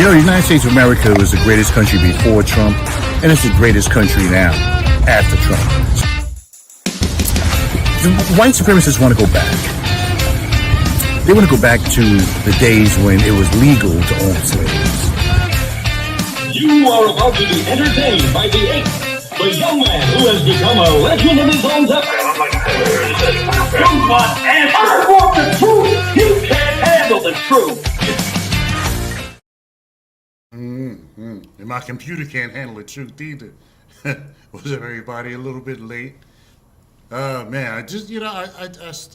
know, the United States of America was the greatest country before Trump, and it's the greatest country now after Trump. The white supremacists want to go back. They want to go back to the days when it was legal to own slaves. You are about to be entertained by the ape, the young man who has become a legend in his own time. You want answers. I want the truth. You can't handle the truth. And my computer can't handle the truth either. Was everybody a little bit late? Man, I just,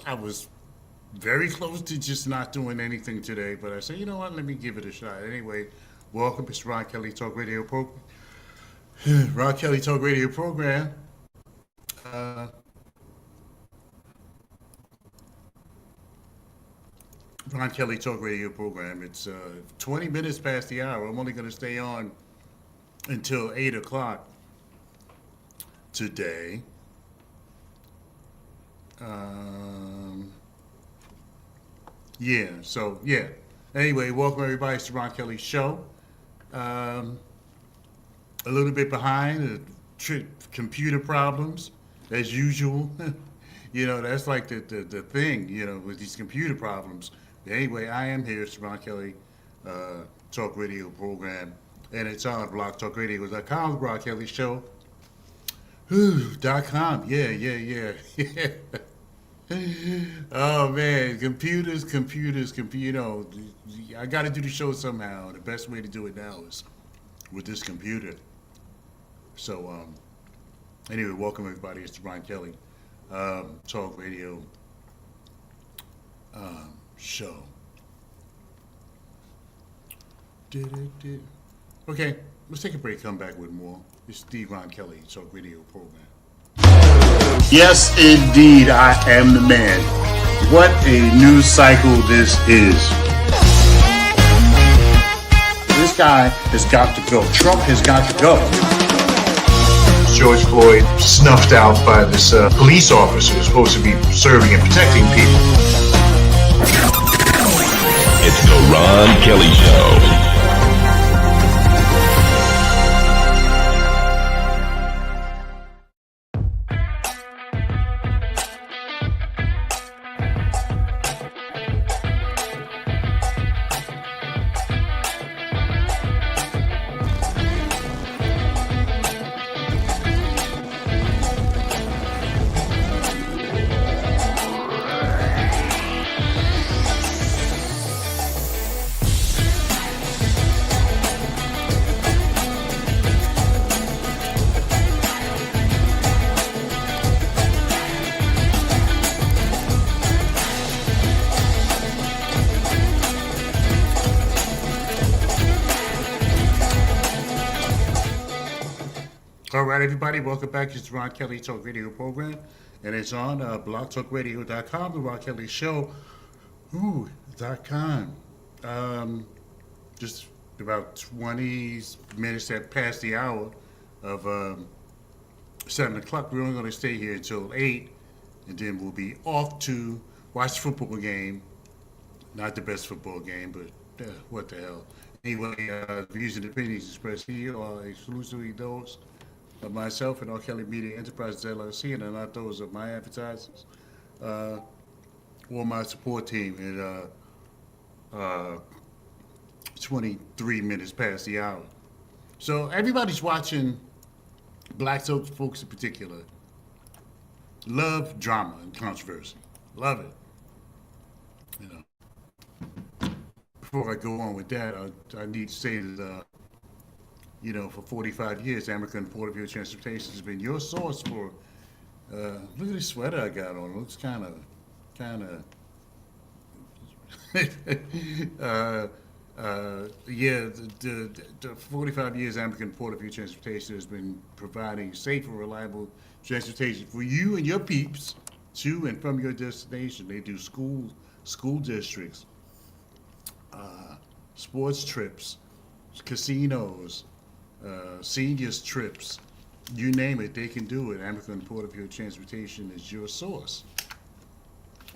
I was very close to just not doing anything today, but I said, you know what, let me give it a shot. Anyway, welcome. It's Ron Kelly Talk Radio Program. Ron Kelly Talk Radio Program. Ron Kelly Talk Radio Program. It's 20 minutes past the hour. I'm only going to stay on until 8 o'clock today. Yeah. Anyway, welcome everybody to Ron Kelly's show. A little bit behind, computer problems, as usual. That's like the thing, with these computer problems. Anyway, I am here. It's Ron Kelly Talk Radio Program, and it's on blogtalkradio.com, the Ron Kelly Show. .com. Yeah. Oh man, computers. I got to do the show somehow. The best way to do it now is with this computer. So, anyway, welcome everybody. It's the Ron Kelly Talk Radio show. Okay, let's take a break. Come back with more. It's the Ron Kelly Talk Radio Program. Yes, indeed, I am the man. What a news cycle this is. This guy has got to go. Trump has got to go. George Floyd snuffed out by this police officer who's supposed to be serving and protecting people. It's the Ron Kelly Show. All right, everybody, welcome back. It's the Ron Kelly Talk Radio Program, and it's on blogtalkradio.com, the Ron Kelly Show, .com. Just about 20 minutes past the hour of 7 o'clock. We're only going to stay here until 8, and then we'll be off to watch the football game. Not the best football game, but what the hell. Anyway, views and opinions expressed here are exclusively those of myself and R. Kelly Media Enterprises LLC, and are not those of my advertisers or my support team. And 23 minutes past the hour. So everybody's watching, black folks in particular, love drama and controversy. Love it. Before I go on with that, I need to say that for 45 years, American Portable Transportation has been your source for. Look at this sweater I got on. It looks kind of. The 45 years American Portable Transportation has been providing safe and reliable transportation for you and your peeps to and from your destination. They do school districts, sports trips, casinos, seniors trips, you name it, they can do it. American Portable Transportation is your source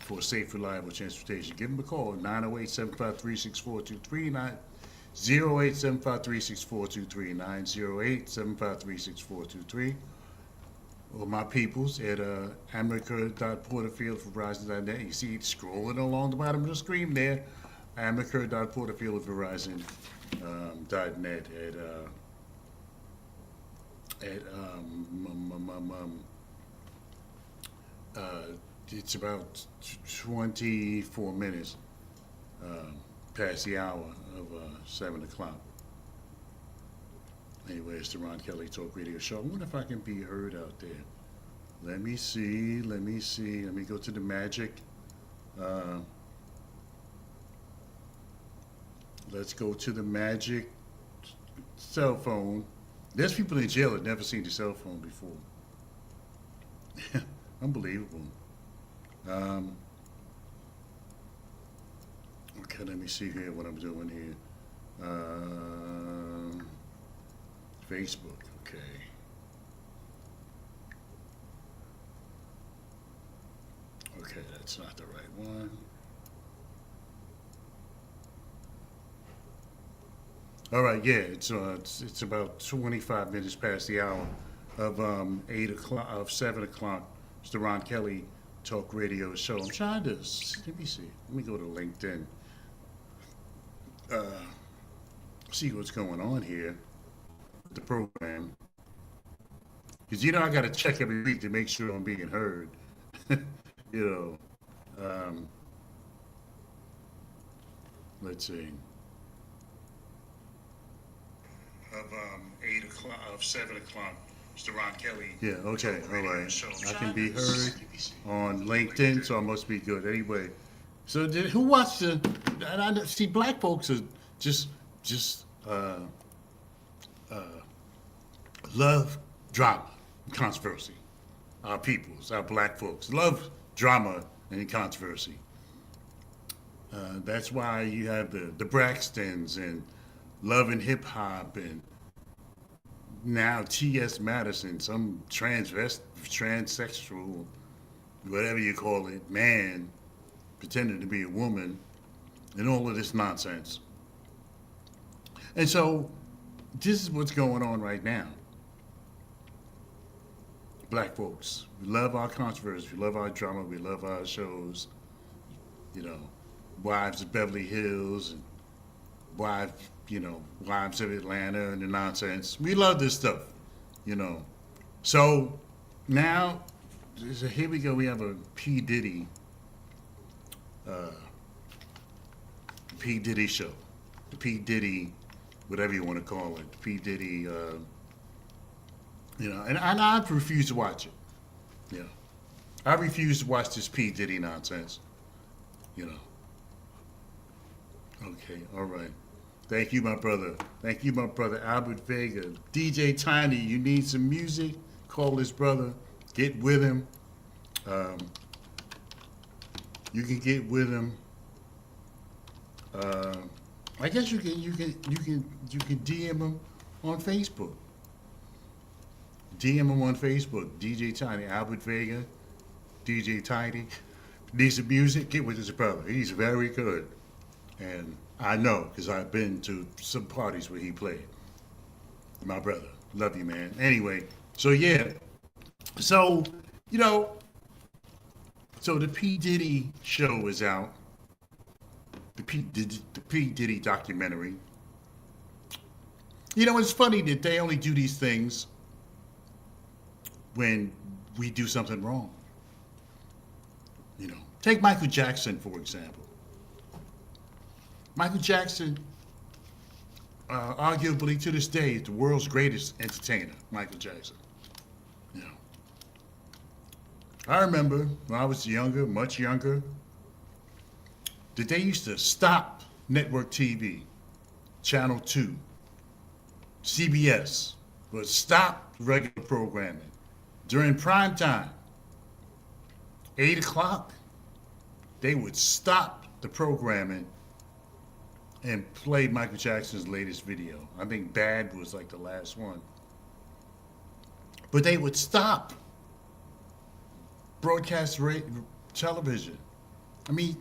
for safe, reliable transportation. Give them a call, 908-753-6423, 0875364239, 908-753-6423. Or my peoples at America.Porterfield@Verizon.net. You see it scrolling along the bottom of the screen there. America.Porterfield@Verizon.net it's about 24 minutes past the hour of 7 o'clock. Anyway, it's the Ron Kelly Talk Radio Show. I wonder if I can be heard out there. Let me see. Let me go to the magic. Let's go to the magic cell phone. There's people in jail that never seen the cell phone before. Unbelievable. Okay, let me see here what I'm doing here. Facebook, okay. Okay, that's not the right one. All right, yeah, it's about 25 minutes past the hour of 8 o'clock, of 7 o'clock. It's the Ron Kelly Talk Radio Show. I'm trying to, let me see. Let me go to LinkedIn. See what's going on here with the program. Because, I got to check every week to make sure I'm being heard. Let's see. Of 8 o'clock, of 7 o'clock, Mr. Ron Kelly. Yeah, okay, all right. I can be heard on LinkedIn, so I must be good. Anyway, so who watched the? I see black folks are just love drama, controversy. Our peoples, our black folks love drama and controversy. That's why you have the Braxtons and Love and Hip Hop, and now T.S. Madison, some transsexual, whatever you call it, man pretending to be a woman, and all of this nonsense. And so this is what's going on right now. Black folks, we love our controversy, we love our drama, we love our shows, Wives of Beverly Hills, and Wives of Atlanta and the nonsense. We love this stuff, So now, here we go. We have a P. Diddy show. The P. Diddy, whatever you want to call it. The P. Diddy, and I refuse to watch it. I refuse to watch this P. Diddy nonsense. Okay, all right. Thank you, my brother. Thank you, my brother, Albert Vega. DJ Tiny, you need some music? Call this brother. Get with him. You can get with him. I guess you can DM him on Facebook. DM him on Facebook. DJ Tiny, Albert Vega, DJ Tiny. Need some music? Get with his brother. He's very good. And I know, because I've been to some parties where he played. My brother. Love you, man. Anyway, so yeah. So, so the P. Diddy show is out. The P. Diddy Documentary. It's funny that they only do these things when we do something wrong. Take Michael Jackson, for example. Michael Jackson, arguably to this day, is the world's greatest entertainer, Michael Jackson. I remember when I was younger, much younger, that they used to stop network TV, Channel 2, CBS, would stop regular programming during prime time, 8 o'clock. They would stop the programming and play Michael Jackson's latest video. I think Bad was like the last one. But they would stop broadcast television. I mean,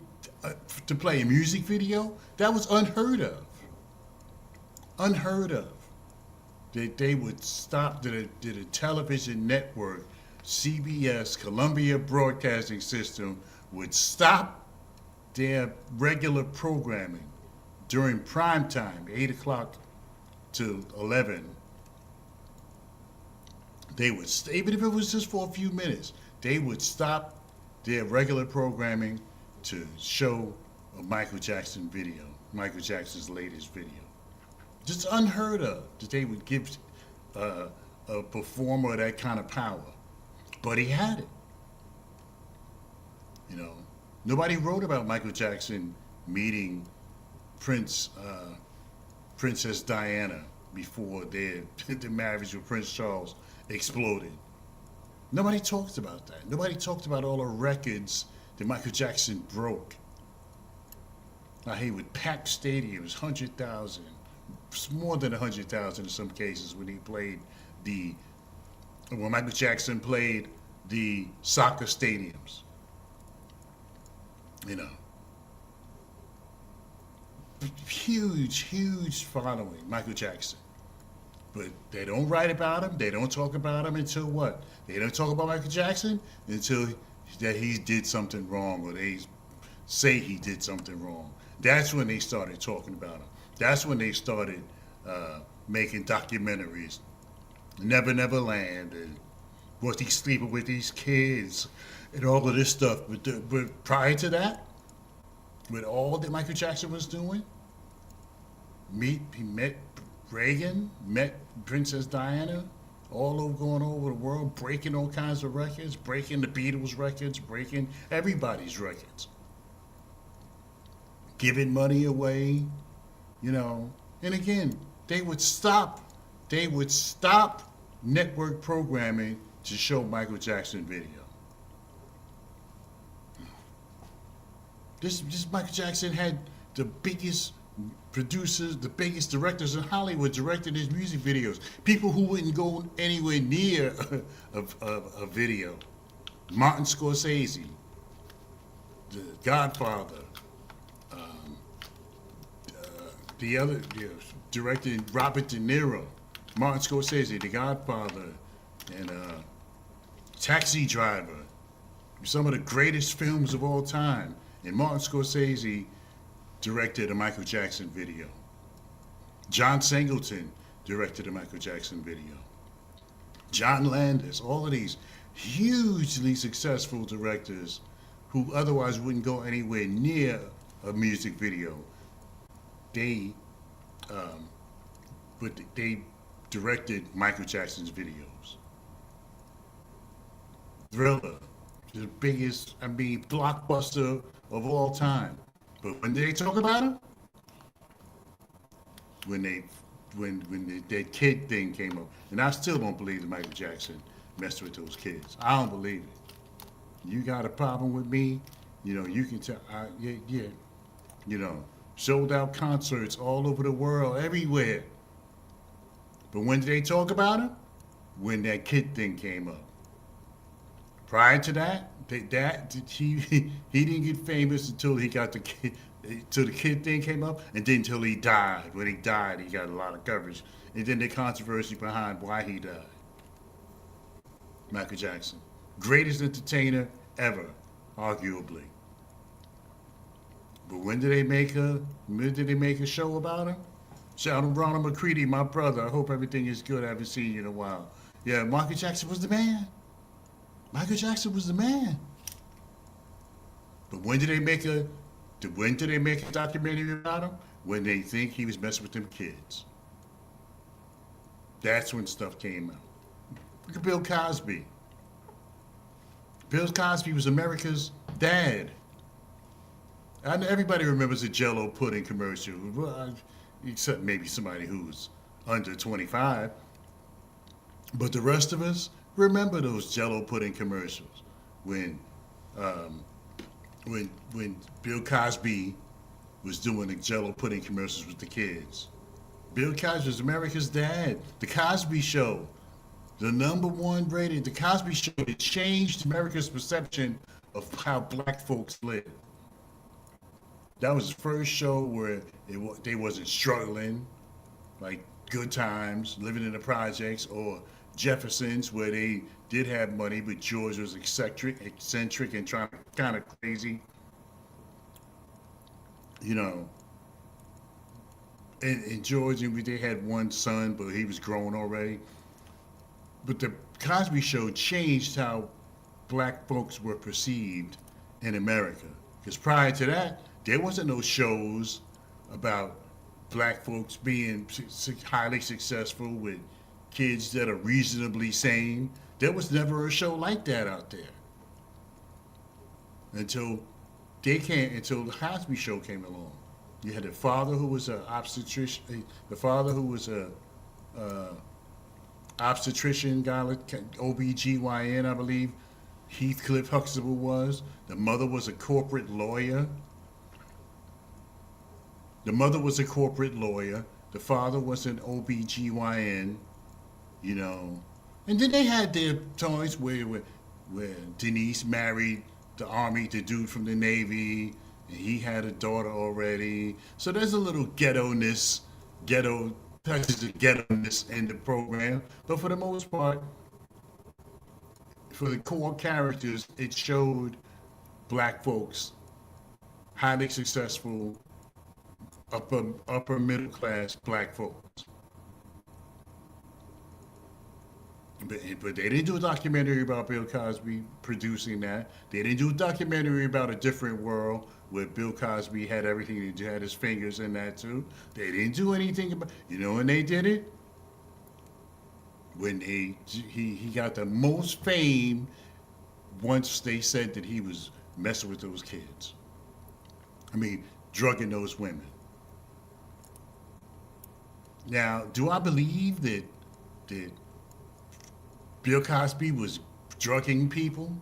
to play a music video, that was unheard of. unheard of. They would stop the television network, CBS, Columbia Broadcasting System, would stop their regular programming during prime time, 8 o'clock to 11. They would, even if it was just for a few minutes, they would stop their regular programming to show a Michael Jackson video, Michael Jackson's latest video. Just unheard of that they would give a performer that kind of power. But he had it. You know, nobody wrote about Michael Jackson meeting Princess Diana before the marriage with Prince Charles exploded. Nobody talked about that. Nobody talked about all the records that Michael Jackson broke. Now, he would pack stadiums, 100,000, more than 100,000 in some cases when Michael Jackson played the soccer stadiums. You know, huge following, Michael Jackson. But they don't write about him. They don't talk about him until what? They don't talk about Michael Jackson until that he did something wrong, or they say he did something wrong. That's when they started talking about him. That's when they started making documentaries. Never Never Land, and was he sleeping with these kids, and all of this stuff. But prior to that, with all that Michael Jackson was doing, he met Reagan, met Princess Diana, going all over the world, breaking all kinds of records, breaking the Beatles records, breaking everybody's records, giving money away, you know. And again, they would stop network programming to show Michael Jackson video. This Michael Jackson had the biggest producers, the biggest directors in Hollywood directing his music videos. People who wouldn't go anywhere near a video. Martin Scorsese, The Godfather, directed Robert De Niro, Martin Scorsese, The Godfather, and Taxi Driver. Some of the greatest films of all time. And Martin Scorsese directed a Michael Jackson video. John Singleton directed a Michael Jackson video. John Landis, all of these hugely successful directors who otherwise wouldn't go anywhere near a music video. They directed Michael Jackson's videos. Thriller, the biggest, blockbuster of all time. But when they talk about him, when that kid thing came up, and I still don't believe that Michael Jackson messed with those kids. I don't believe it. You got a problem with me, you know, you can tell, you know, sold out concerts all over the world, everywhere. But when did they talk about him? When that kid thing came up. Prior to that, he didn't get famous until he got the kid thing came up, and then until he died. When he died, he got a lot of coverage, and then the controversy behind why he died. Michael Jackson, greatest entertainer ever, arguably. But when did they make a show about him? Shout out to Ronald McCready, my brother. I hope everything is good. I haven't seen you in a while. Yeah, Michael Jackson was the man. Michael Jackson was the man. But when did they make a documentary about him? When they think he was messing with them kids. That's when stuff came out. Look at Bill Cosby. Bill Cosby was America's dad. I know everybody remembers the Jell-O pudding commercial, except maybe somebody who's under 25. But the rest of us remember those Jell-O pudding commercials when Bill Cosby was doing the Jell-O pudding commercials with the kids. Bill Cosby was America's dad. The Cosby Show, the #1 rated. The Cosby Show, it changed America's perception of how black folks live. That was the first show where they wasn't struggling. like Good Times, Living in the Projects, or Jefferson's, where they did have money, but George was eccentric and trying kind of crazy. You know, and George and they had one son, but he was grown already. But the Cosby Show changed how black folks were perceived in America. Because prior to that, there wasn't no shows about black folks being highly successful with kids that are reasonably sane. There was never a show like that out there until until the Cosby Show came along. You had a father who was an obstetrician, the father who was a obstetrician, OBGYN, I believe. Heathcliff Huxtable was. The mother was a corporate lawyer. The father was an OBGYN, you know. And then they had their times where Denise married the Army, the dude from the Navy, and he had a daughter already. So there's a little ghetto touches of ghetto-ness in the program. But for the most part, for the core characters, it showed black folks, highly successful, upper middle class black folks. But they didn't do a documentary about Bill Cosby producing that. They didn't do a documentary about a different world where Bill Cosby had everything. He had his fingers in that too. They didn't do anything about. You know when they did it? When he got the most fame once they said that he was messing with those kids. I mean, drugging those women. Now, do I believe that Bill Cosby was drugging people?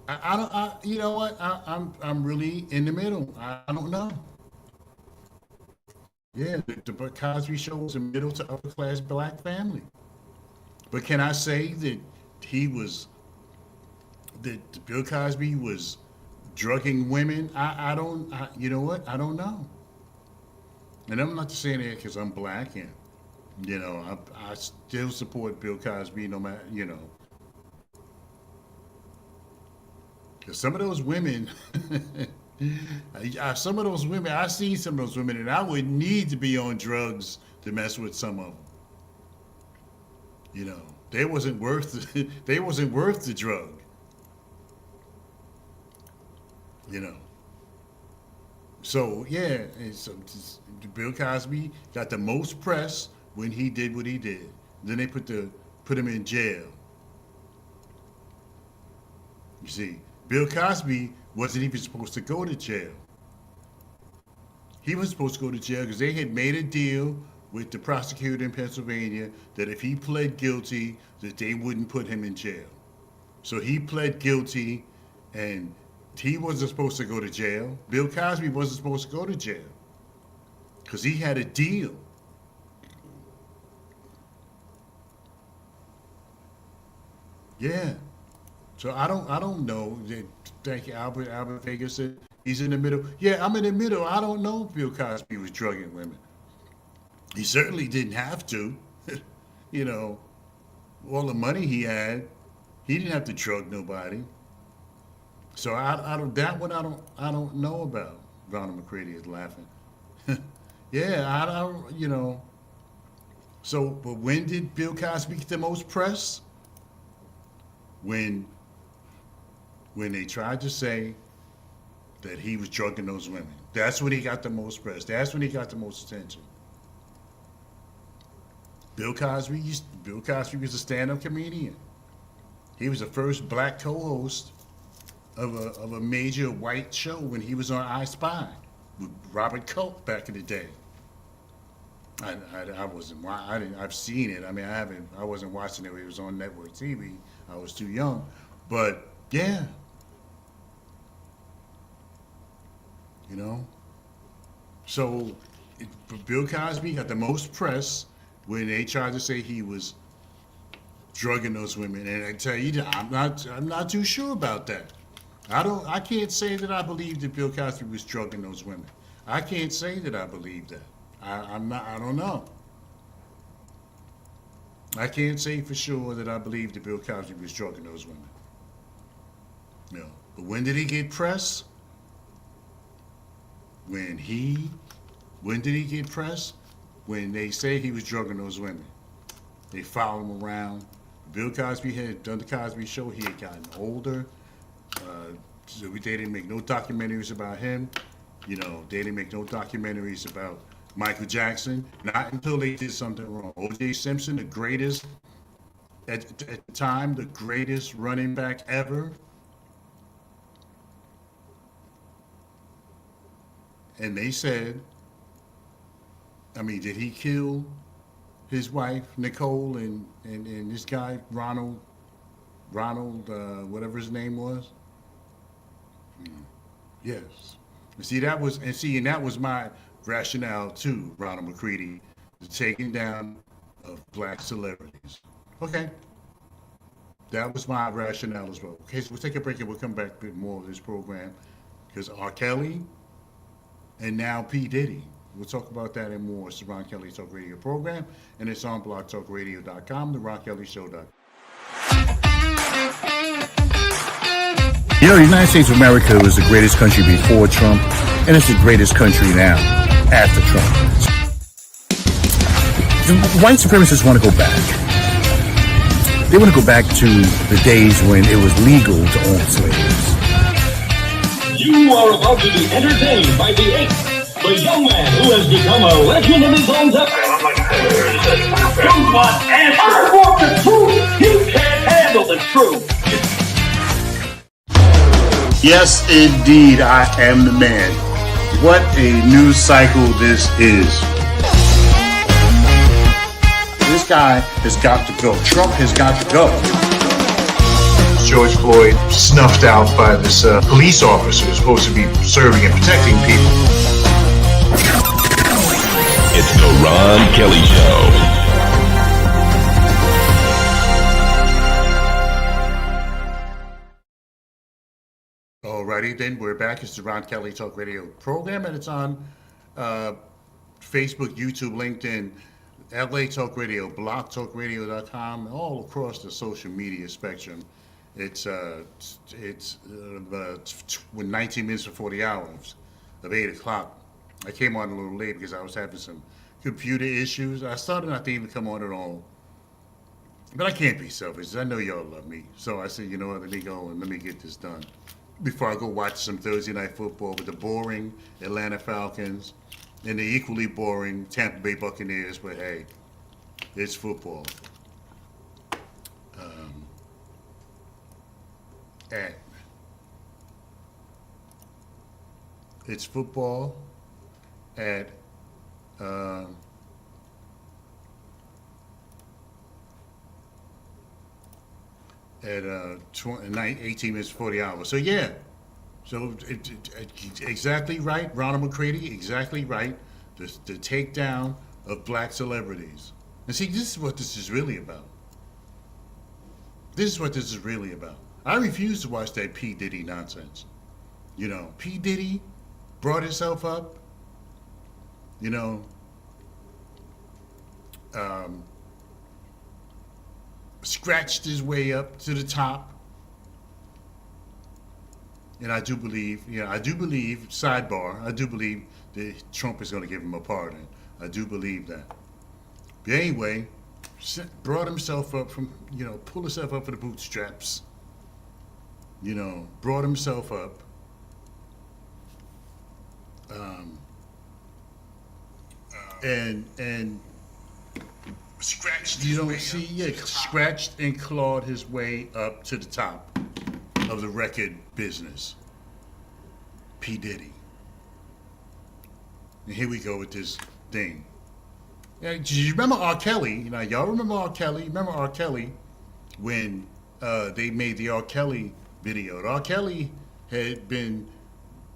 I don't. You know what? I'm really in the middle. I don't know. Yeah, the Cosby Show was a middle to upper class black family. But can I say that Bill Cosby was drugging women? I don't. You know what? I don't know. And I'm not saying that because I'm black, and you know, I still support Bill Cosby no matter, you know. Because some of those women, I've seen some of those women, and I would need to be on drugs to mess with some of them. You know, they wasn't worth the drug. You know. So yeah, and so Bill Cosby got the most press when he did what he did. Then they put him in jail. You see, Bill Cosby wasn't even supposed to go to jail. He was supposed to go to jail because they had made a deal with the prosecutor in Pennsylvania that if he pled guilty, that they wouldn't put him in jail. So he pled guilty, and he wasn't supposed to go to jail. Bill Cosby wasn't supposed to go to jail because he had a deal. Yeah. So I don't know. Thank you, Albert. Albert Vegas said he's in the middle. Yeah, I'm in the middle. I don't know if Bill Cosby was drugging women. He certainly didn't have to. You know, all the money he had, he didn't have to drug nobody. So I don't know about. Ronald McCready is laughing. Yeah, I don't, you know. So, but when did Bill Cosby get the most press? When they tried to say that he was drugging those women. That's when he got the most press. That's when he got the most attention. Bill Cosby was a stand-up comedian. He was the first black co-host of a major white show when he was on I Spy with Robert Culp back in the day. I've seen it. I mean, I wasn't watching it when it was on network TV. I was too young. But yeah. You know? So Bill Cosby got the most press when they tried to say he was drugging those women. And I tell you, I'm not too sure about that. I can't say that I believe that Bill Cosby was drugging those women. I can't say that I believe that. I don't know. I can't say for sure that I believe that Bill Cosby was drugging those women. You know, but when did he get pressed? When did he get pressed? When they say he was drugging those women. They followed him around. Bill Cosby had done the Cosby Show. He had gotten older. So they didn't make no documentaries about him. You know, they didn't make no documentaries about Michael Jackson. Not until they did something wrong. O.J. Simpson, the greatest, at the time, the greatest running back ever. And they said, I mean, did he kill his wife, Nicole, and this guy, Ronald, whatever his name was? Yes. And that was my rationale too, Ronald McCready, the taking down of black celebrities. Okay. That was my rationale as well. Okay, so we'll take a break and we'll come back with more of this program. Because R. Kelly and now P. Diddy. We'll talk about that and more. It's the Ron Kelly Talk Radio program, and it's on blogtalkradio.com, the Ron Kelly Show.com. You know, the United States of America was the greatest country before Trump, and it's the greatest country now after Trump. The white supremacists want to go back. They want to go back to the days when it was legal to own slaves. You are about to be entertained by the ape, the young man who has become a legend of his own time. You must answer. I want the truth. You can't handle the truth. Yes, indeed, I am the man. What a news cycle this is. This guy has got to go. Trump has got to go. George Floyd snuffed out by this police officer who's supposed to be serving and protecting people. It's the Ron Kelly Show. Alrighty then, we're back. It's the Ron Kelly Talk Radio program, and it's on Facebook, YouTube, LinkedIn, LA Talk Radio, blogtalkradio.com, all across the social media spectrum. It's 19 minutes before the hours of 8 o'clock. I came on a little late because I was having some computer issues. I started not to even come on at all. But I can't be selfish. I know y'all love me. So I said, you know what, let me go and let me get this done before I go watch some Thursday night football with the boring Atlanta Falcons and the equally boring Tampa Bay Buccaneers. But hey, it's football. It's football at 18 minutes before the hour. So yeah, so exactly right, Ronald McCready, exactly right. The takedown of black celebrities. And see, this is what this is really about. This is what this is really about. I refuse to watch that P. Diddy nonsense. You know, P. Diddy brought himself up, you know, scratched his way up to the top. And I do believe, sidebar, I do believe that Trump is going to give him a pardon. I do believe that. But anyway, brought himself up from, pulled himself up for the bootstraps. Brought himself up. And scratched scratched and clawed his way up to the top of the record business. P. Diddy. And here we go with this thing. Yeah, do you remember R. Kelly? Y'all remember R. Kelly? Remember R. Kelly when they made the R. Kelly video? R. Kelly had been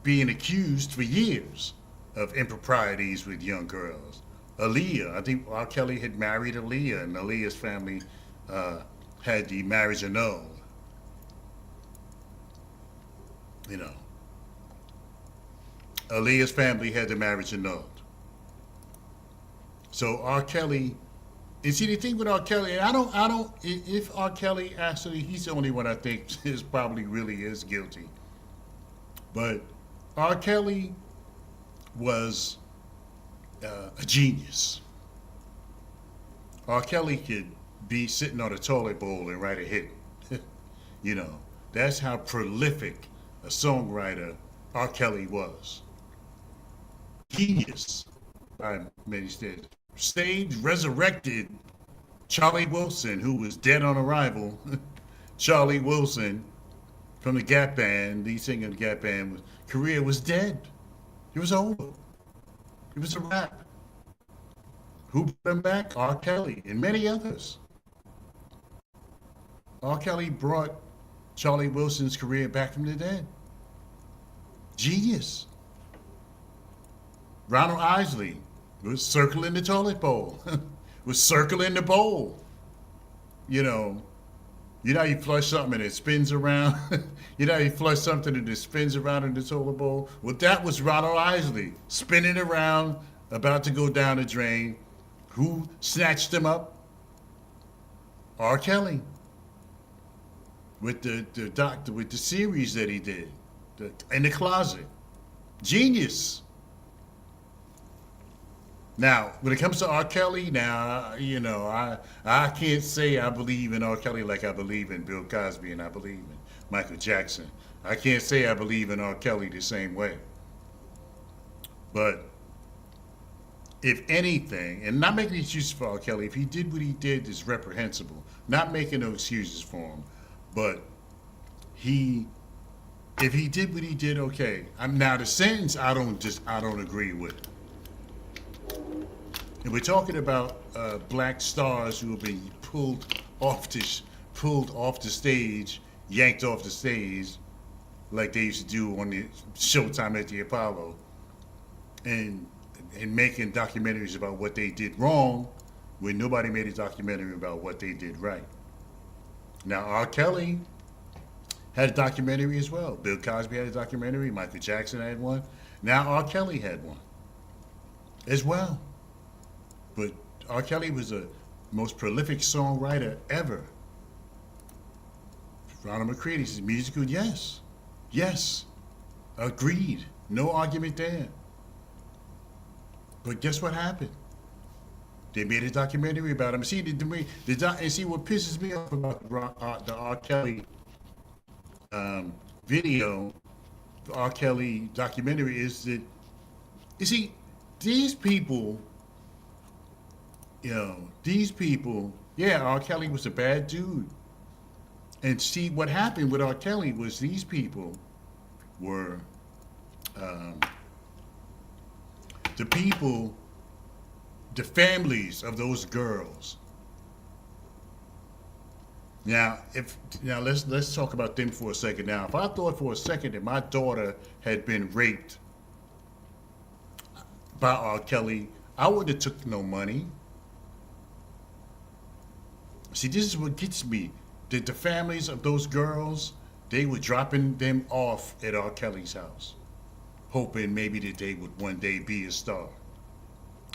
being accused for years of improprieties with young girls. Aaliyah, I think R. Kelly had married Aaliyah, and Aaliyah's family had the marriage annulled. Aaliyah's family had the marriage annulled. So R. Kelly And see the thing with R. Kelly, and if R. Kelly actually, he's the only one I think is probably really is guilty. But R. Kelly was a genius. R. Kelly could be sitting on a toilet bowl and write a hit. You know, that's how prolific a songwriter R. Kelly was. Genius, by many standards. Saved, resurrected Charlie Wilson, who was dead on arrival. Charlie Wilson from the Gap Band, lead singer of the Gap Band, career was dead. It was over. It was a wrap. Who brought him back? R. Kelly and many others. R. Kelly brought Charlie Wilson's career back from the dead. Genius. Ronald Isley was circling the toilet bowl. Was circling the bowl. You know how you flush something and it spins around? You know how you flush something and it spins around in the toilet bowl? Well, that was Ronald Isley, spinning around, about to go down the drain. Who snatched him up? R. Kelly. With the series that he did. In the Closet. Genius. Now, when it comes to R. Kelly, I can't say I believe in R. Kelly like I believe in Bill Cosby and I believe in Michael Jackson. I can't say I believe in R. Kelly the same way. But if anything, and not making excuses for R. Kelly, if he did what he did, is reprehensible. Not making no excuses for him, but if he did what he did, okay. Now the sentence, I don't agree with. And we're talking about black stars who have been pulled off the stage, yanked off the stage, like they used to do on the Showtime at the Apollo, and making documentaries about what they did wrong, when nobody made a documentary about what they did right. Now R. Kelly had a documentary as well. Bill Cosby had a documentary. Michael Jackson had one. Now R. Kelly had one as well. But R. Kelly was the most prolific songwriter ever. Ronald McCready says, musical, yes. Yes. Agreed. No argument there. But guess what happened? They made a documentary about him. See, and see what pisses me off about the R. Kelly video, the R. Kelly documentary, is that, you see, these people, yeah, R. Kelly was a bad dude. And see, what happened with R. Kelly was these people were the families of those girls. Now, let's talk about them for a second. Now, if I thought for a second that my daughter had been raped by R. Kelly, I wouldn't have took no money. See, this is what gets me. The families of those girls, they were dropping them off at R. Kelly's house, hoping maybe that they would one day be a star.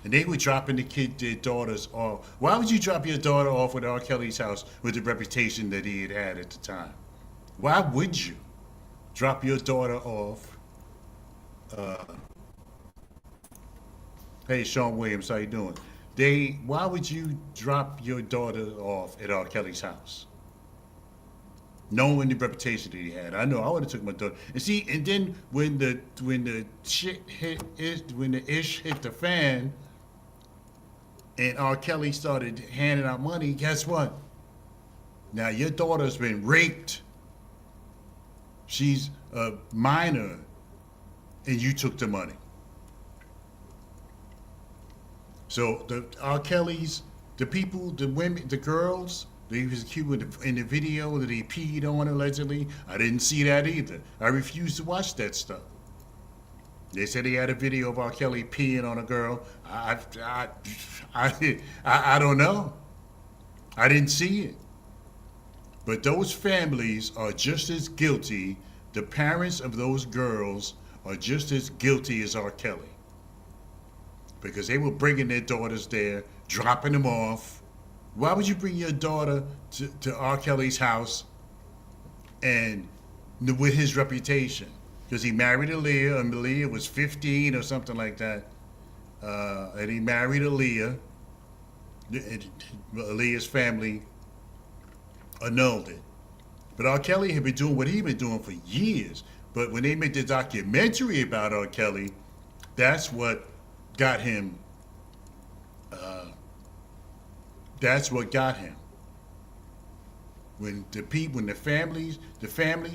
And they were dropping their daughters off. Why would you drop your daughter off at R. Kelly's house with the reputation that he had at the time? Why would you drop your daughter off? Hey, Sean Williams, how you doing? Why would you drop your daughter off at R. Kelly's house, knowing the reputation that he had? I know I would have took my daughter. And see, and then when the ish hit the fan, and R. Kelly started handing out money, guess what? Now your daughter's been raped. She's a minor, and you took the money. So the R. Kelly's, the people, the women, the girls, they was accused in the video that he peed on allegedly. I didn't see that either. I refused to watch that stuff. They said he had a video of R. Kelly peeing on a girl. I don't know. I didn't see it. But those families are just as guilty. The parents of those girls are just as guilty as R. Kelly. Because they were bringing their daughters there, dropping them off, Why would you bring your daughter to R. Kelly's house and with his reputation? Because he married Aaliyah, and Aaliyah was 15 or something like that. And he married Aaliyah. Aaliyah's family annulled it. But R. Kelly had been doing what he'd been doing for years. But when they made the documentary about R. Kelly, that's what got him. That's what got him. When the family,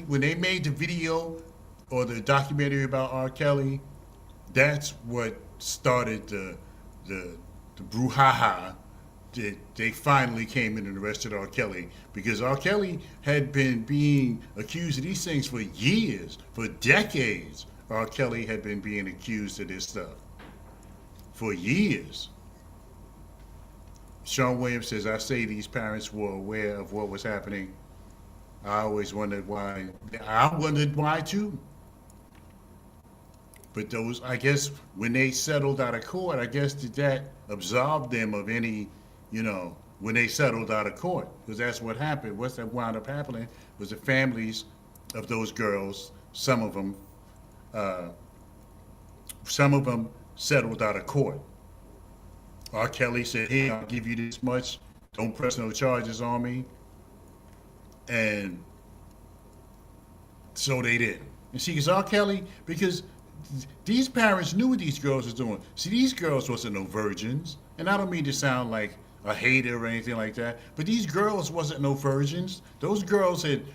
when they made the video or the documentary about R. Kelly, that's what started the brouhaha. They finally came in and arrested R. Kelly, because R. Kelly had been being accused of these things for years, for decades. R. Kelly had been being accused of this stuff for years. Sean Williams says, I say these parents were aware of what was happening. I always wondered why. I wondered why too. But those, I guess, when they settled out of court, I guess that absolved them of any, when they settled out of court. Because that's what happened. What's that wound up happening was the families of those girls, some of them settled out of court. R. Kelly said, hey, I'll give you this much. Don't press no charges on me. And so they didn't. And see, because R. Kelly, because these parents knew what these girls was doing. See, these girls wasn't no virgins. And I don't mean to sound like a hater or anything like that, but these girls wasn't no virgins. Those girls had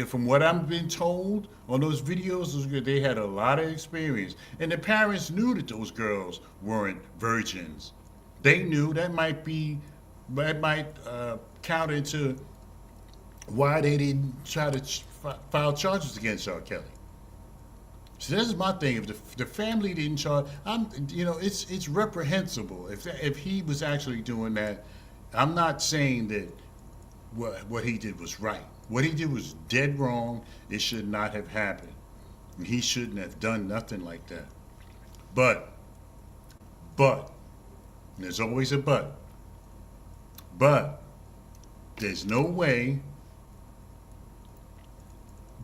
from what I've been told on those videos, they had a lot of experience. And the parents knew that those girls weren't virgins. They knew that might count into why they didn't try to file charges against R. Kelly. So this is my thing. If the family didn't charge, it's reprehensible. If he was actually doing that, I'm not saying that what he did was right. What he did was dead wrong. It should not have happened. He shouldn't have done nothing like that. But, there's always a but. But there's no way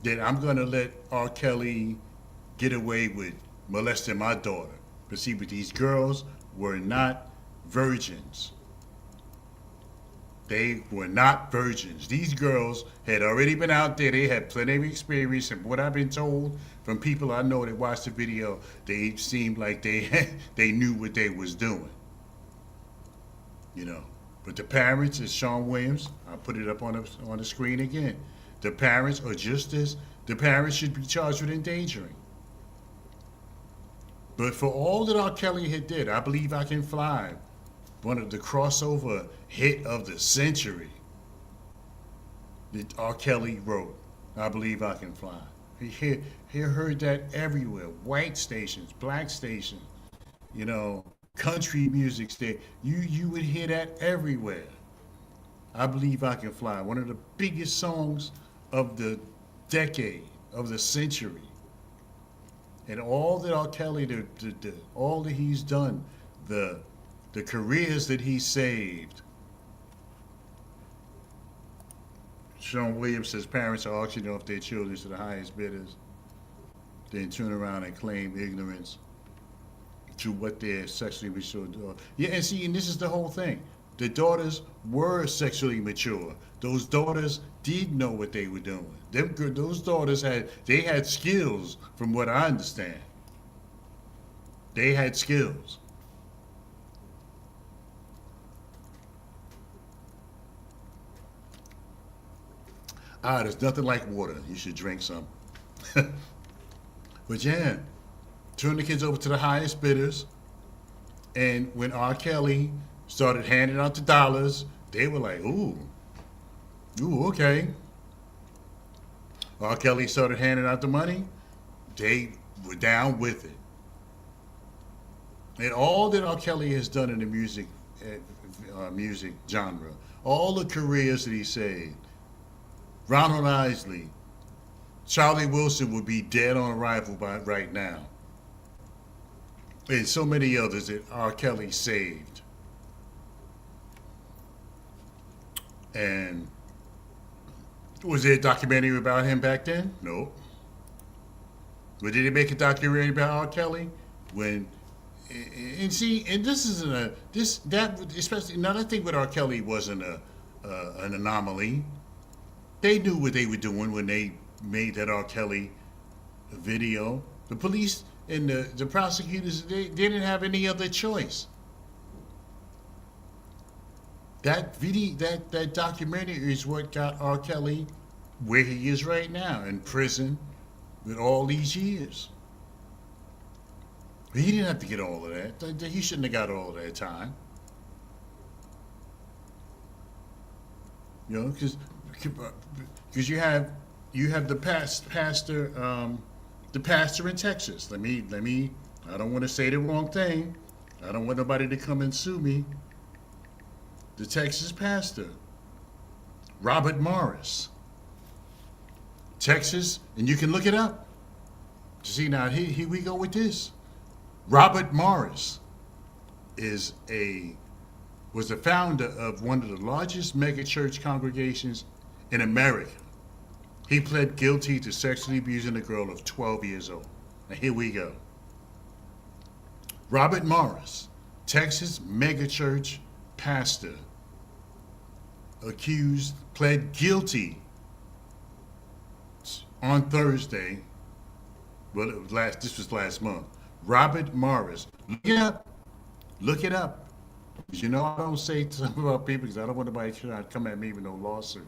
that I'm gonna let R. Kelly get away with molesting my daughter. But see, but these girls were not virgins. They were not virgins. These girls had already been out there. They had plenty of experience. And what I've been told from people I know that watched the video, they seemed like they knew what they was doing. But the parents, is Sean Williams. I'll put it up on the screen again. The parents are the parents should be charged with endangering. But for all that R. Kelly had did, I Believe I Can Fly, one of the crossover hit of the century that R. Kelly wrote, I Believe I Can Fly. He heard that everywhere. White stations, black stations, country music station. You would hear that everywhere. I Believe I Can Fly, one of the biggest songs of the decade, of the century. And all that R. Kelly, all that he's done, the careers that he saved. Sean Williams says parents are auctioning off their children to the highest bidders, then turn around and claim ignorance to what they're sexually mature doing. Yeah, and see, and this is the whole thing. The daughters were sexually mature. Those daughters did know what they were doing. Those daughters had skills, from what I understand. They had skills. There's nothing like water. You should drink some. But yeah, turn the kids over to the highest bidders. And when R. Kelly started handing out the dollars, they were like, ooh, okay. R. Kelly started handing out the money, they were down with it. And all that R. Kelly has done in the music genre, all the careers that he saved, Ronald Isley, Charlie Wilson would be dead on arrival right now. And so many others that R. Kelly saved. And was there a documentary about him back then? No. But did they make a documentary about R. Kelly? When and see, and this isn't a this that especially another thing with R. Kelly wasn't an anomaly. They knew what they were doing when they made that R. Kelly video. The police and the prosecutors, they didn't have any other choice. That video, that documentary is what got R. Kelly where he is right now, in prison with all these years. He didn't have to get all of that. He shouldn't have got all of that time. You know, because you have the pastor in Texas. Let me. I don't want to say the wrong thing. I don't want nobody to come and sue me. The Texas pastor, Robert Morris. Texas, and you can look it up. See, now here we go with this. Robert Morris was the founder of one of the largest megachurch congregations in America. He pled guilty to sexually abusing a girl of 12 years old. Now here we go. Robert Morris, Texas megachurch pastor, pled guilty on Thursday. Well, this was last month. Robert Morris. Look it up. Because you know I don't say something about people because I don't want nobody to come at me with no lawsuit.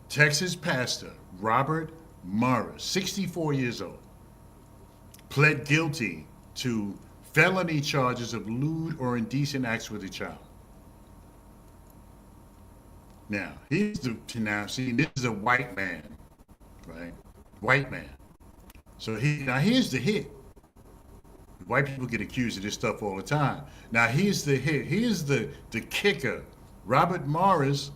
Texas pastor Robert Morris, 64 years old, pled guilty to felony charges of lewd or indecent acts with a child. Now, this is a white man, right? White man. So here's the hit. White people get accused of this stuff all the time. Now here's the hit. Here's the kicker. Robert Morris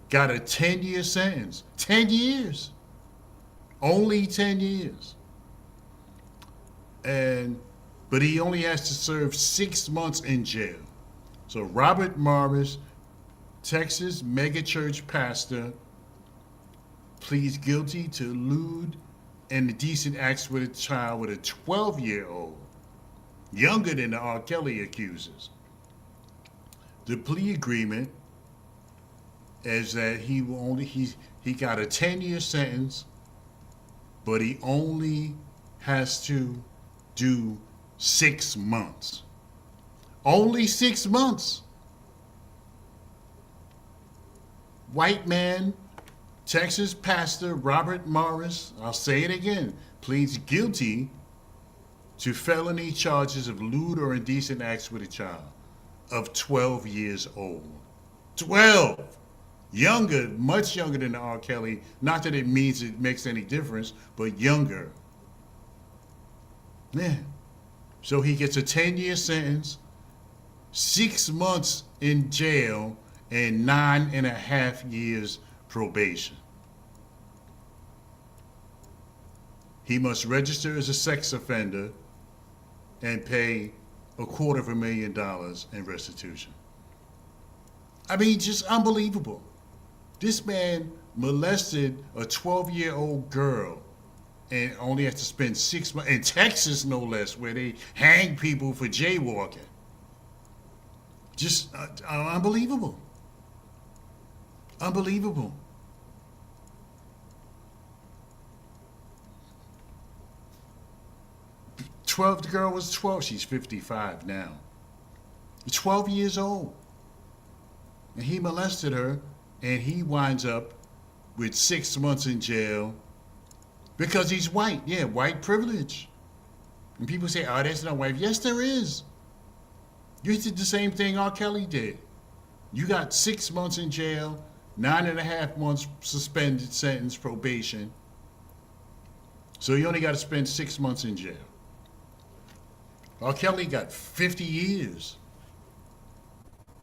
got a 10-year sentence. 10 years. Only 10 years. But he only has to serve 6 months in jail. So Robert Morris, Texas megachurch pastor, pleads guilty to lewd and indecent acts with a child with a 12-year-old, younger than the R. Kelly accusers. The plea agreement is that he got a 10-year sentence, but he only has to do 6 months. Only 6 months. White man, Texas pastor Robert Morris, I'll say it again, pleads guilty to felony charges of lewd or indecent acts with a child of 12 years old. 12! Younger, much younger than R. Kelly. Not that it means it makes any difference, but younger. Yeah. So he gets a 10-year sentence, 6 months in jail, and 9.5 years probation. He must register as a sex offender and pay $250,000 in restitution. I mean, just unbelievable. This man molested a 12-year-old girl and only has to spend 6 months in Texas, no less, where they hang people for jaywalking. Just unbelievable. Unbelievable. The girl was 12. She's 55 now. 12 years old. And he molested her, and he winds up with 6 months in jail because he's white. Yeah, white privilege. And people say, oh, that's not white. Yes, there is. You did the same thing R. Kelly did. You got 6 months in jail, 9.5 months suspended sentence, probation. So you only got to spend 6 months in jail. R. Kelly got 50 years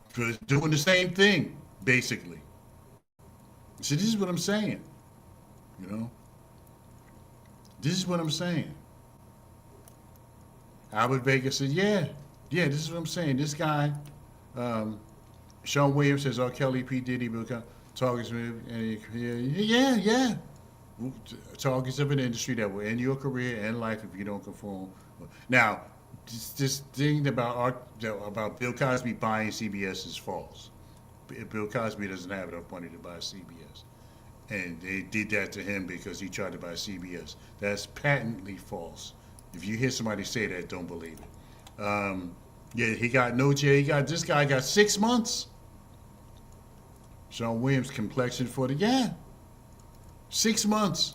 for doing the same thing, basically. So this is what I'm saying, you know? This is what I'm saying. Albert Baker said, yeah, this is what I'm saying. This guy, Sean Williams says R. Kelly, P. Diddy, Bill Cosby, targets, yeah. Targets of an industry that will end your career and life if you don't conform. Now, this thing about Bill Cosby buying CBS is false. Bill Cosby doesn't have enough money to buy CBS. And they did that to him because he tried to buy CBS. That's patently false. If you hear somebody say that, don't believe it. Yeah, he got no jail. This guy got 6 months. Sean Williams complexion for 6 months.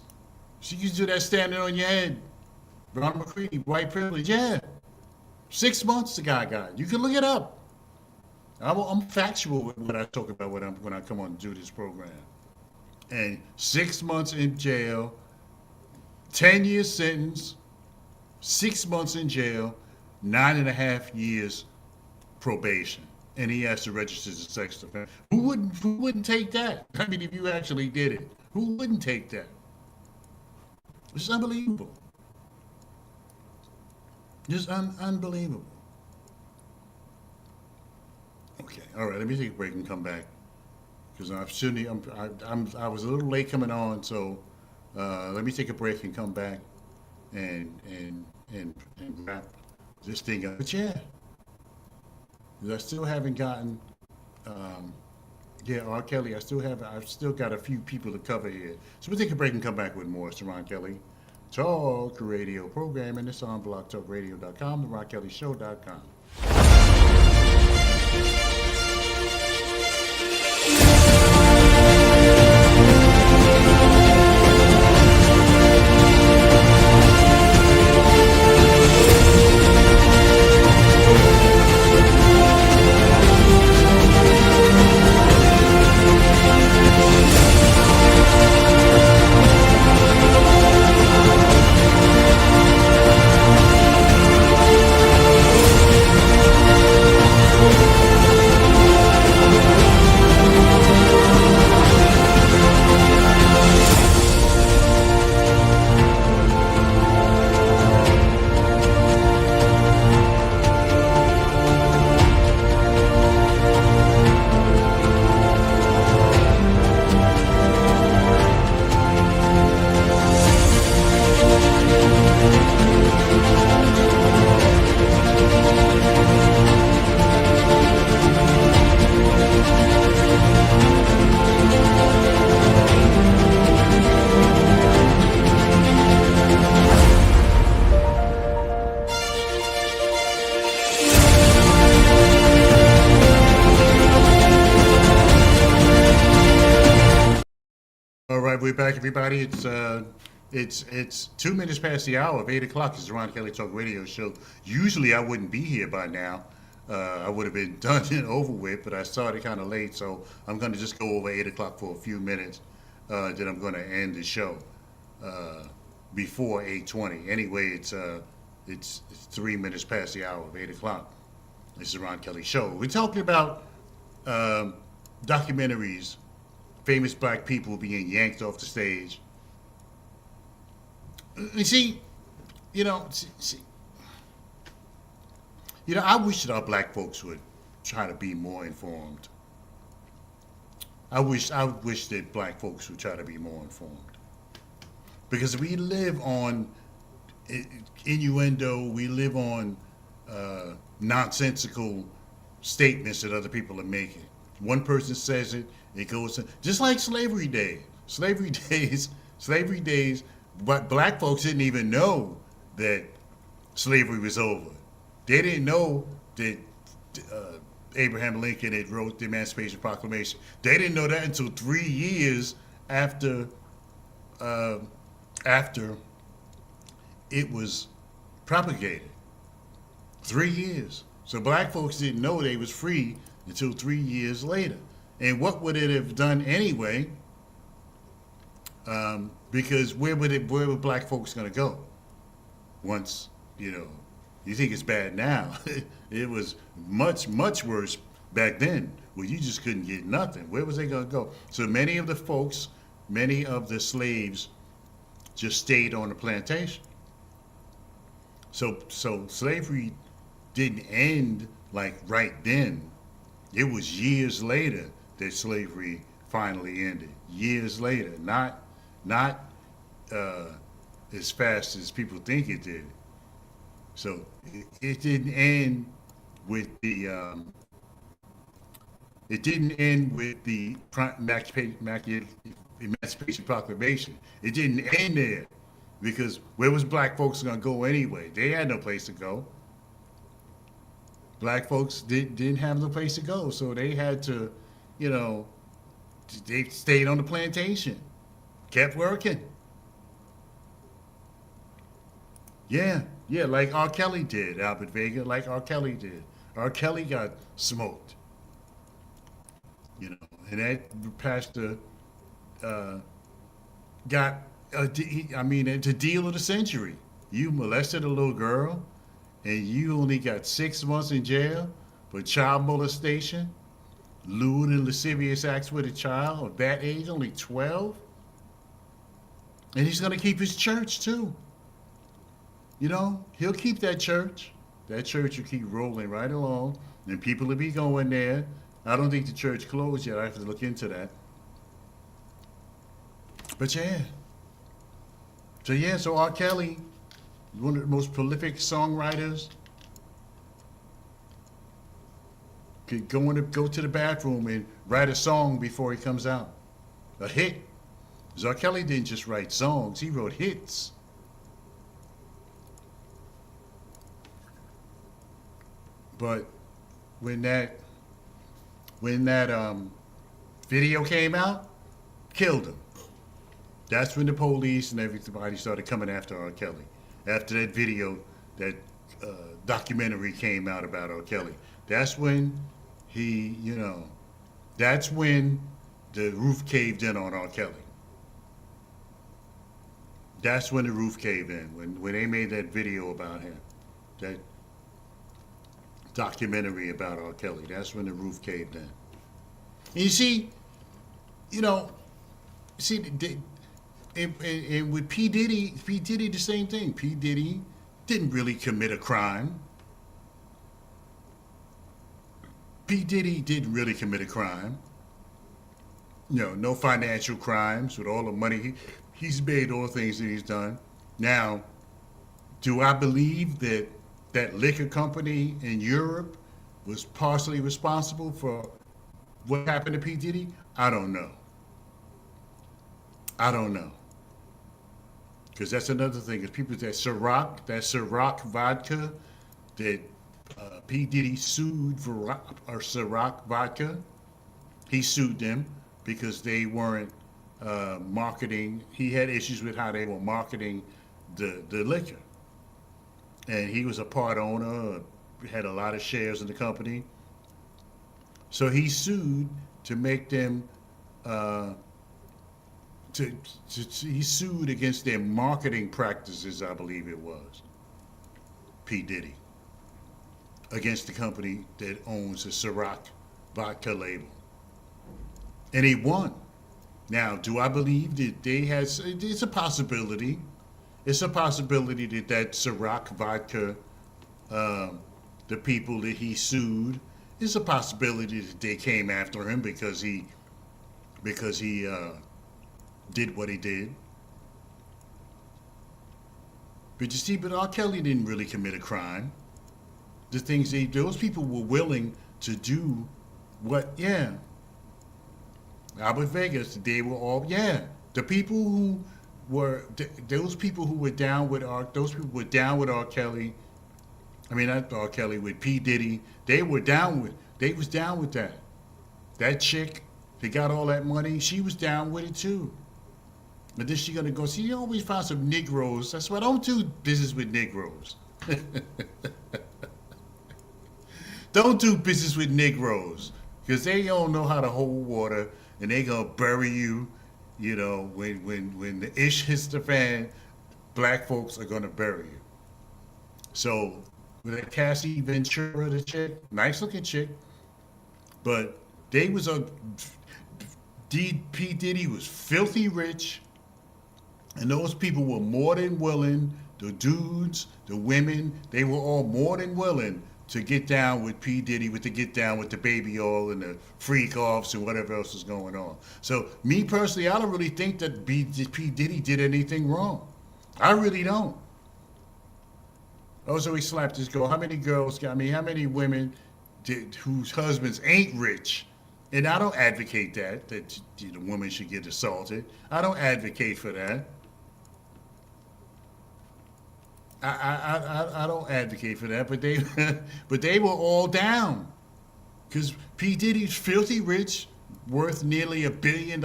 So you can do that standing on your head. Ron McCready, white privilege, 6 months the guy got. You can look it up. I'm factual with what I talk about when I come on to do this program. And 6 months in jail, 10-year sentence, 6 months in jail, 9.5 years probation. And he has to register as a sex offender. Who wouldn't take that? I mean, if you actually did it, who wouldn't take that? It's unbelievable. Just unbelievable. Okay, all right. Let me take a break and come back because I was a little late coming on, so let me take a break and come back and wrap this thing up. But I still haven't gotten. R. Kelly. I've still got a few people to cover here. So we'll take a break and come back with more. It's the Ron Kelly Talk Radio program, and it's on blogtalkradio.com, the RonKellyShow.com. All right, we're back, everybody. It's 2 minutes past the hour of 8 o'clock. It's the Ron Kelly Talk Radio Show. Usually, I wouldn't be here by now. I would have been done and over with, but I started kind of late, so I'm going to just go over 8 o'clock for a few minutes. Then I'm going to end the show before 8:20. Anyway, it's 3 minutes past the hour of 8 o'clock. It's the Ron Kelly Show. We're talking about documentaries. Famous black people being yanked off the stage. I wish that our black folks would try to be more informed. I wish that black folks would try to be more informed. Because we live on innuendo, we live on nonsensical statements that other people are making. One person says it, it goes just like slavery days. Slavery days, but black folks didn't even know that slavery was over. They didn't know that Abraham Lincoln had wrote the Emancipation Proclamation. They didn't know that until 3 years after it was propagated. 3 years. So black folks didn't know they was free until 3 years later. And what would it have done anyway? Because where were black folks going to go? Once, you think it's bad now. It was much, much worse back then, where you just couldn't get nothing. Where was they going to go? So many of the slaves just stayed on the plantation. So slavery didn't end like right then. It was years later that slavery finally ended. Years later, not as fast as people think it did. So it didn't end with the Emancipation Proclamation. It didn't end there because where was black folks going to go anyway? They had no place to go. Black folks didn't have no place to go, so they had to, you know, they stayed on the plantation, kept working. Yeah, like R. Kelly did, Albert Vega, like R. Kelly did. R. Kelly got smoked, you know, and that pastor got, the deal of the century. You molested a little girl, and you only got 6 months in jail for child molestation, lewd and lascivious acts with a child of that age, only 12. And he's going to keep his church too. You know, he'll keep that church. That church will keep rolling right along, and people will be going there. I don't think the church closed yet. I have to look into that. But yeah. So R. Kelly, one of the most prolific songwriters, could go to the bathroom and write a song before he comes out. A hit. Because R. Kelly didn't just write songs, he wrote hits. But when that video came out, killed him. That's when the police and everybody started coming after R. Kelly. After that video, that documentary came out about R. Kelly. That's when that's when the roof caved in on R. Kelly. That's when the roof caved in, when they made that video about him. That documentary about R. Kelly. That's when the roof caved in. And you see, and with P. Diddy the same thing. P. Diddy didn't really commit a crime. P. Diddy didn't really commit a crime. No financial crimes with all the money he's made, all the things that he's done. Now, do I believe that liquor company in Europe was partially responsible for what happened to P. Diddy? I don't know. Because that's another thing. Is people that Ciroc vodka that P. Diddy sued for Ciroc vodka. He sued them because they weren't marketing. He had issues with how they were marketing the liquor. And he was a part owner, had a lot of shares in the company. So he sued to make them, he sued against their marketing practices, I believe it was, P. Diddy, against the company that owns the Ciroc vodka label. And he won. Now, do I believe that it's a possibility. It's a possibility that Ciroc vodka, the people that he sued, it's a possibility that they came after him because he did what he did. But you see, R. Kelly didn't really commit a crime. The things those people were willing to do Albert Vegas, they were all, the people who were, those people who were down with R. Kelly, not R. Kelly, with P. Diddy, they was down with that. That chick, they got all that money, she was down with it too. But then she gonna go, see, you always find some Negroes. That's why I don't do business with Negroes. Don't do business with Negroes, because they don't know how to hold water, and they gonna bury you. When the ish hits the fan, black folks are gonna bury you. So with that Cassie Ventura, the chick, nice looking chick, but P. Diddy was filthy rich, and those people were more than willing. The dudes, the women, they were all more than willing to get down with P. Diddy, to get down with the baby oil and the freak offs and whatever else is going on. So me personally, I don't really think that P. Diddy did anything wrong. I really don't. Also, he slapped his girl. How many girls, how many women whose husbands ain't rich? And I don't advocate that the woman should get assaulted. I don't advocate for that. I don't advocate for that, but they but they were all down because P. Diddy's filthy rich, worth nearly $1 billion.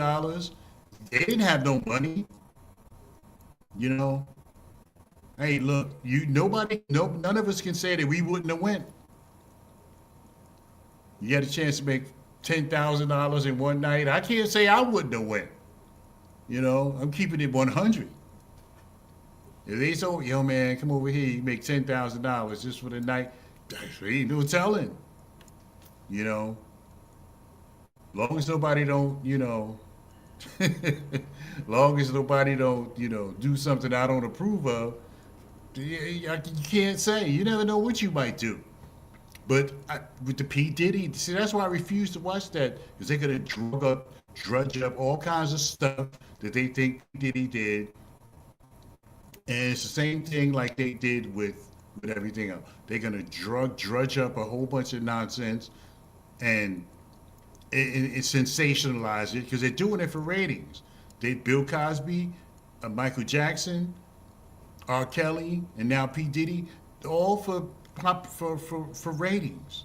They didn't have no money, you know. Hey, look, none of us can say that we wouldn't have went. You had a chance to make $10,000 in one night. I can't say I wouldn't have went. You know, I'm keeping it 100. If they told, yo man, come over here, you make $10,000 just for the night, ain't no telling. You know, long as nobody don't, long as nobody don't, do something I don't approve of, you can't say. You never know what you might do. But with the P. Diddy, see, that's why I refuse to watch that, because they're going to drudge up all kinds of stuff that they think P. Diddy did. And it's the same thing like they did with everything else. They're going to drudge up a whole bunch of nonsense and sensationalize it, because they're doing it for ratings. Bill Cosby, Michael Jackson, R. Kelly, and now P. Diddy, all for ratings.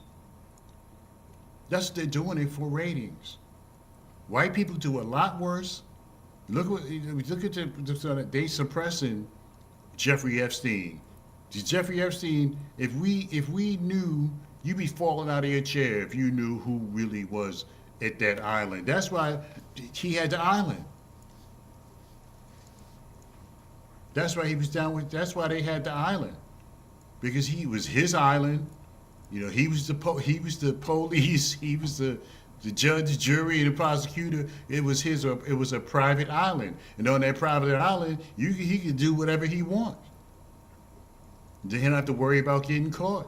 That's what they're doing it for, ratings. White people do a lot worse. Look at they suppressing Jeffrey Epstein. Jeffrey Epstein, if we knew, you'd be falling out of your chair if you knew who really was at that island. That's why he had the island. That's why he was down with. That's why they had the island, because he was his island. He was the police. He was the judge, the jury, and the prosecutor. It was a private island, and on that private island, he could do whatever he wants. Then he don't have to worry about getting caught.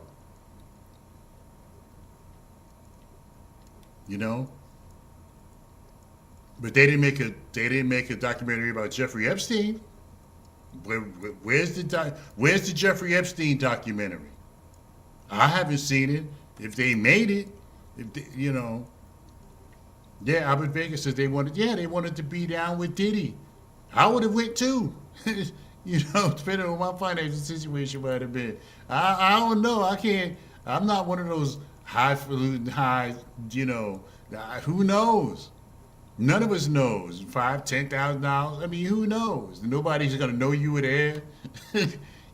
But they didn't make a documentary about Jeffrey Epstein. Where's the Jeffrey Epstein documentary? I haven't seen it. If they made it, Albert Vegas says they wanted to be down with Diddy. I would have went too. Depending on my financial situation might have been. I don't know. I can't. I'm not one of those highfalutin, who knows? None of us knows. $5,000, $10,000. I mean, who knows? Nobody's gonna know you were there.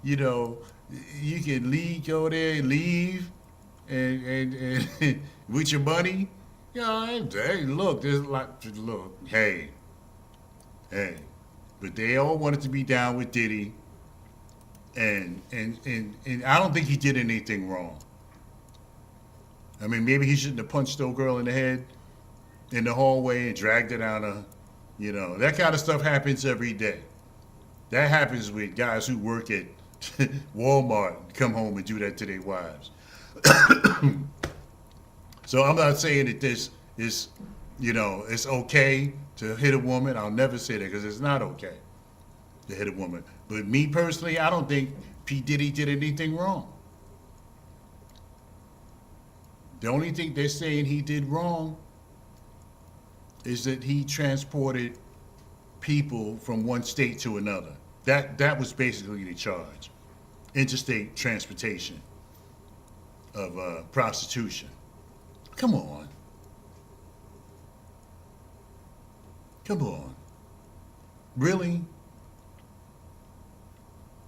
You can go there, leave, and with your money. Hey, look, there's a lot. Look, hey. But they all wanted to be down with Diddy, and I don't think he did anything wrong. I mean, maybe he shouldn't have punched the old girl in the head in the hallway and dragged it down her. That kind of stuff happens every day. That happens with guys who work at Walmart, come home and do that to their wives. So I'm not saying that this is, it's okay to hit a woman. I'll never say that, because it's not okay to hit a woman. But me personally, I don't think P. Diddy did anything wrong. The only thing they're saying he did wrong is that he transported people from one state to another. That was basically the charge. Interstate transportation of prostitution. Come on. Really?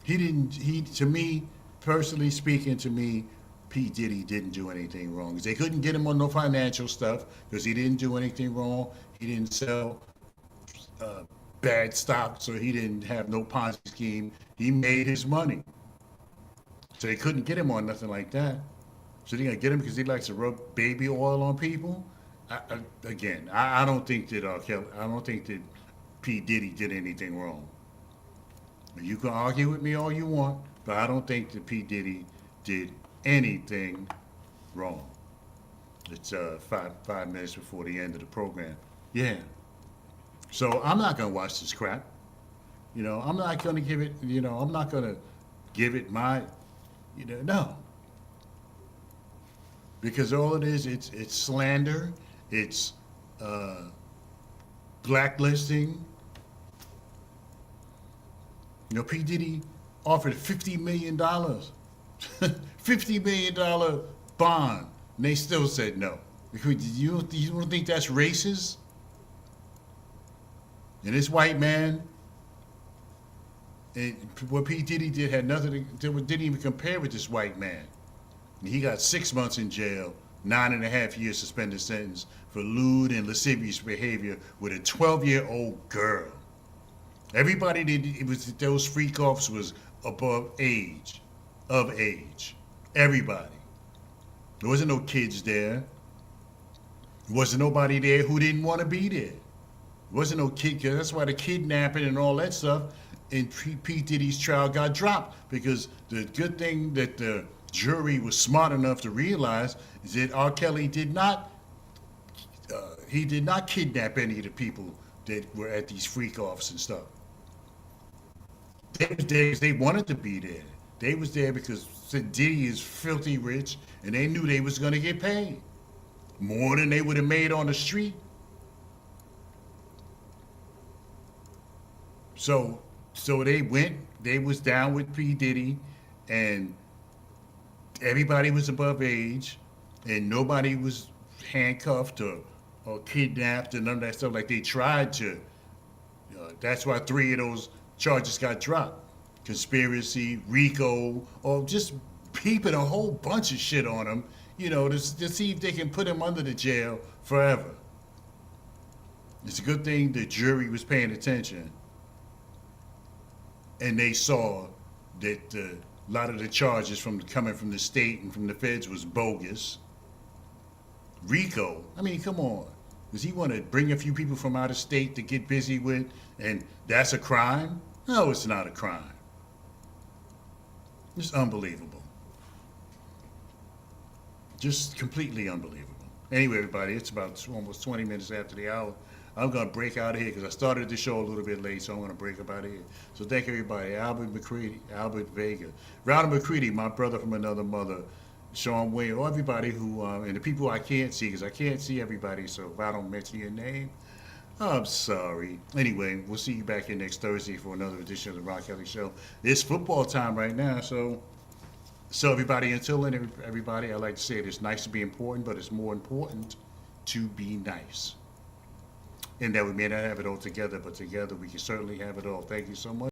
To me, personally speaking, P. Diddy didn't do anything wrong. Because they couldn't get him on no financial stuff, because he didn't do anything wrong. He didn't sell bad stock, so he didn't have no Ponzi scheme. He made his money. So they couldn't get him on nothing like that. So they're going to get him because he likes to rub baby oil on people? I don't think that P. Diddy did anything wrong. You can argue with me all you want, but I don't think that P. Diddy did anything wrong. It's 5 minutes before the end of the program. Yeah. So I'm not gonna watch this crap. I'm not gonna give it. I'm not gonna give it my. No. Because all it is, it's slander. It's blacklisting. P. Diddy offered $50 million, $50 million bond, and they still said no. Because you don't think that's racist? And this white man, and what P. Diddy did had nothing to didn't even compare with this white man. And he got 6 months in jail, 9.5 years suspended sentence for lewd and lascivious behavior with a 12-year-old girl. Everybody those freak offs was of age. Everybody. There wasn't no kids there. There wasn't nobody there who didn't want to be there. There wasn't no kid. That's why the kidnapping and all that stuff in P. Diddy's trial got dropped, because the good thing that the jury was smart enough to realize is that R. Kelly did not kidnap any of the people that were at these freak offs and stuff. They was there because they wanted to be there. They was there because Diddy is filthy rich, and they knew they was going to get paid more than they would have made on the street. So they went. They was down with P. Diddy, and everybody was above age, and nobody was handcuffed or kidnapped and none of that stuff like they tried to. That's why 3 of those charges got dropped. Conspiracy, RICO, or just peeping a whole bunch of shit on them, to see if they can put him under the jail forever. It's a good thing the jury was paying attention, and they saw that a lot of the charges coming from the state and from the feds was bogus. RICO, I mean, come on. Does he want to bring a few people from out of state to get busy with, and that's a crime? No, it's not a crime. It's unbelievable. Just completely unbelievable. Anyway, everybody, it's about almost 20 minutes after the hour. I'm going to break out of here because I started the show a little bit late, so I'm going to break up out of here. So thank everybody. Albert Vega, Ronald McCready, my brother from another mother, Sean Wayne, all everybody who, and the people I can't see, because I can't see everybody, so if I don't mention your name, I'm sorry. Anyway, we'll see you back here next Thursday for another edition of the Ron Kelly Show. It's football time right now, so everybody, until then, everybody, I like to say it's nice to be important, but it's more important to be nice. And that we may not have it all together, but together we can certainly have it all. Thank you so much.